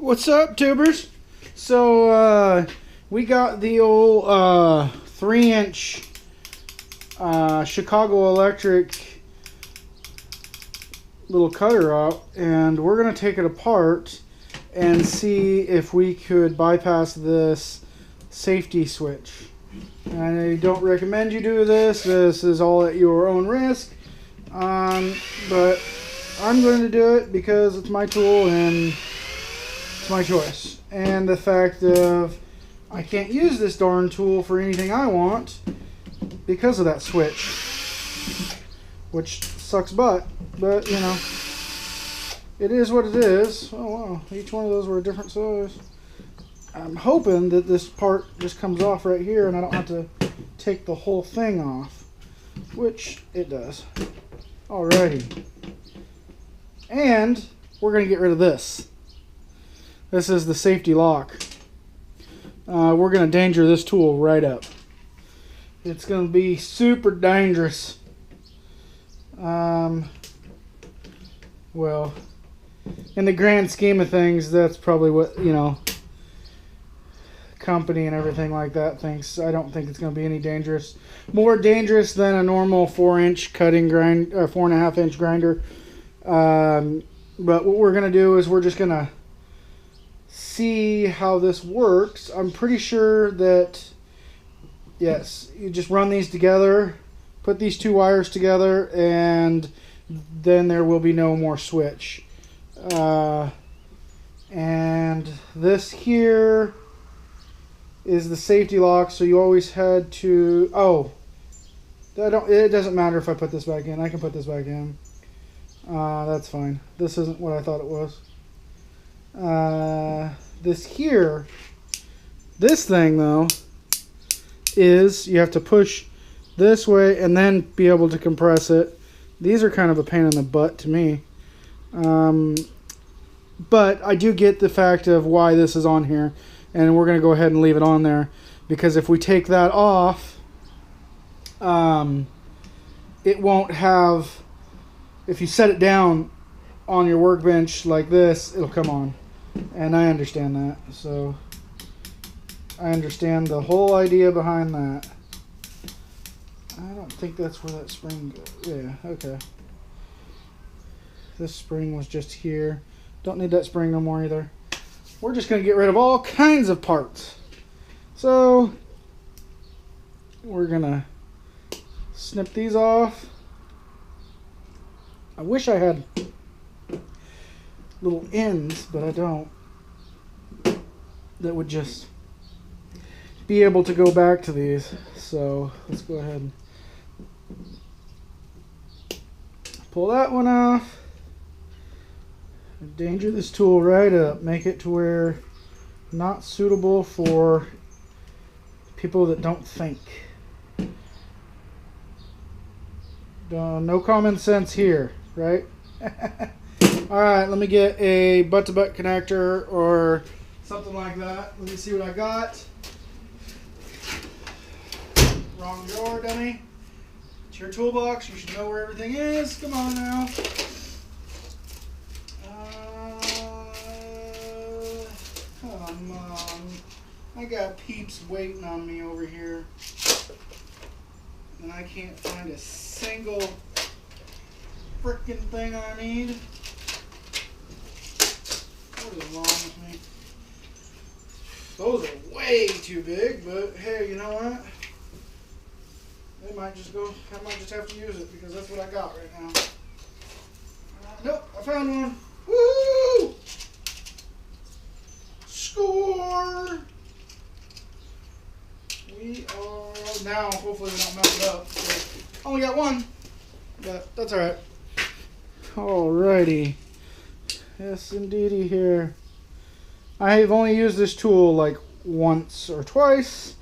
What's up, tubers? So, we got the old 3-inch Chicago Electric little cutter out, and we're going to take it apart and see if we could bypass this safety switch. I don't recommend you do this. This is all at your own risk. But I'm going to do it because it's my tool and it's my choice. And the fact of I can't use this darn tool for anything I want because of that switch, which sucks butt, but you know, it is what it is. Oh wow, each one of those were a different size. I'm hoping that this part just comes off right here and I don't have to take the whole thing off, which it does. Alrighty. And we're going to get rid of this. This is the safety lock. We're going to danger this tool right up. It's going to be super dangerous. Well, in the grand scheme of things, that's probably what, you know, company and everything like that thinks. I don't think it's going to be any dangerous. More dangerous than a normal 4-inch cutting grind, or 4.5-inch grinder. But what we're going to do is we're just going to see how this works. I'm pretty sure that, yes, you just run these together, put these two wires together, and then there will be no more switch. And this here is the safety lock, so you always had to, it doesn't matter if I put this back in. I can put this back in. That's fine. This isn't what I thought it was. This thing though, is you have to push this way and then be able to compress it. These are kind of a pain in the butt to me. But I do get the fact of why this is on here. And we're going to go ahead and leave it on there, because if we take that off, it won't have, if you set it down on your workbench like this, it'll come on. And I understand that. So I understand the whole idea behind that. I don't think that's where that spring goes. Yeah, okay. This spring was just here. Don't need that spring no more either. We're just going to get rid of all kinds of parts. So we're going to snip these off. I wish I had little ends, but I don't. That would just be able to go back to these. So let's go ahead and pull that one off. Danger this tool right up. Make it to where not suitable for people that don't think. No common sense here, right? Alright, let me get a butt-to-butt connector or something like that. Let me see what I got. Wrong drawer, dummy. It's your toolbox. You should know where everything is. Come on now. Come on. I got peeps waiting on me over here. And I can't find a single frickin' thing I need. What is wrong with me? Those are way too big, but hey, you know what? I might just have to use it because that's what I got right now. Nope, I found one. Woo! Score! We are now, hopefully we don't mess it up. Only got one, but that's alright. Alrighty. Yes, indeedy here. I've only used this tool like once or twice,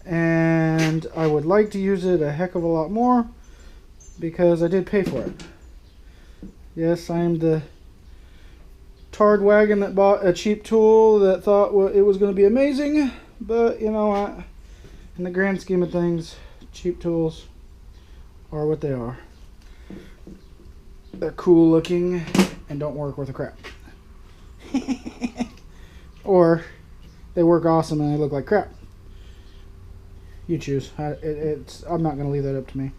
and I would like to use it a heck of a lot more because I did pay for it. Yes, I am the tard wagon that bought a cheap tool that thought it was going to be amazing, but you know what? In the grand scheme of things, cheap tools are what they are. They're cool looking and don't work worth a crap. or they work awesome and they look like crap. You choose. I'm not going to leave that up to me.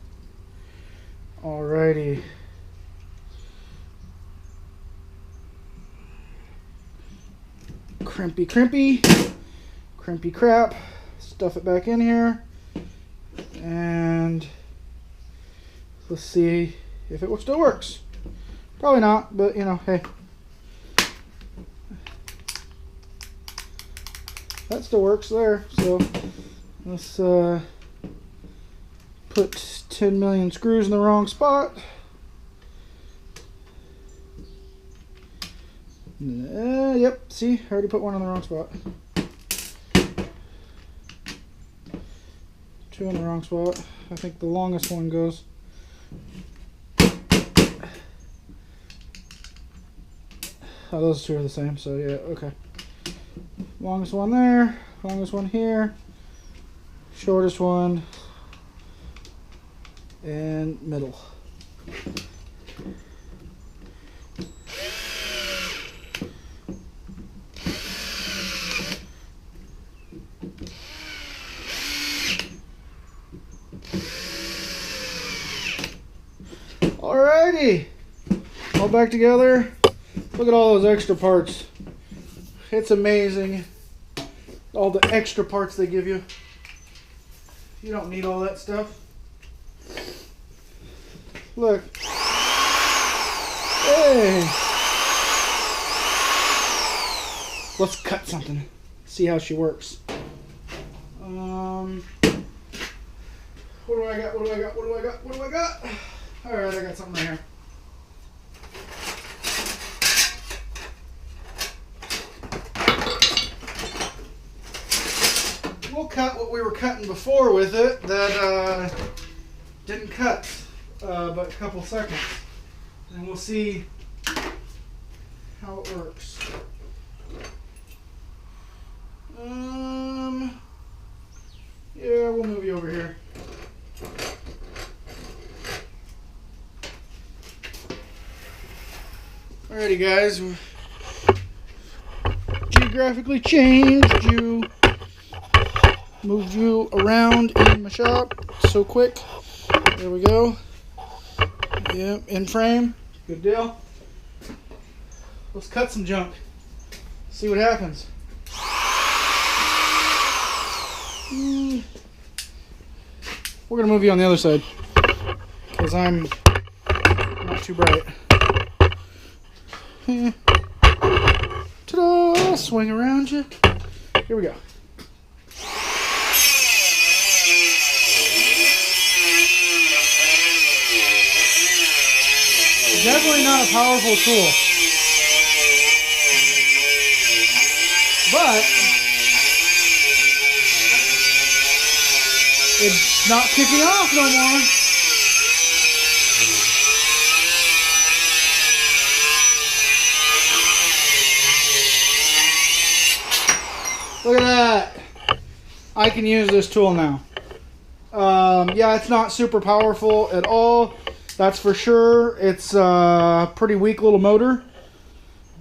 Alrighty. Crimpy crap. Stuff it back in here. And let's see if it still works. Probably not, but you know, hey. That still works there. So let's put 10 million screws in the wrong spot. Yep, see, I already put one in the wrong spot. 2 in the wrong spot. I think the longest one goes. Oh, those two are the same, so yeah, okay. Longest one there, longest one here, shortest one, and middle. Alrighty, all back together. Look at all those extra parts. It's amazing, all the extra parts they give you. You don't need all that stuff. Look. Hey. Let's cut something. See how she works. What do I got? What do I got? What do I got? What do I got? Alright, I got something right here. We'll cut what we were cutting before with it that didn't cut but a couple seconds, and we'll see how it works. Yeah, we'll move you over here. Alrighty guys, geographically changed you. Moved you around in my shop so quick. There we go. Yep, in frame. Good deal. Let's cut some junk. See what happens. We're gonna move you on the other side because I'm not too bright. Ta-da! Swing around you. Here we go. Definitely not a powerful tool, but it's not kicking off no more. Look at that. I can use this tool now. Yeah, it's not super powerful at all. That's for sure. It's a pretty weak little motor.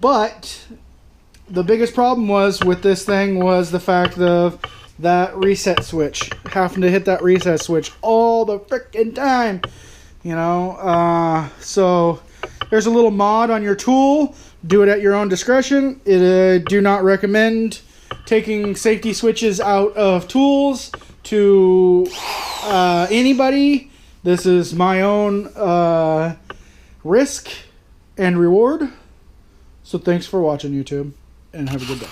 But the biggest problem was with this thing was the fact of that reset switch. Having to hit that reset switch all the frickin' time. You know, so there's a little mod on your tool. Do it at your own discretion. Do not recommend taking safety switches out of tools to anybody. This is my own risk and reward. So thanks for watching, YouTube, and have a good day.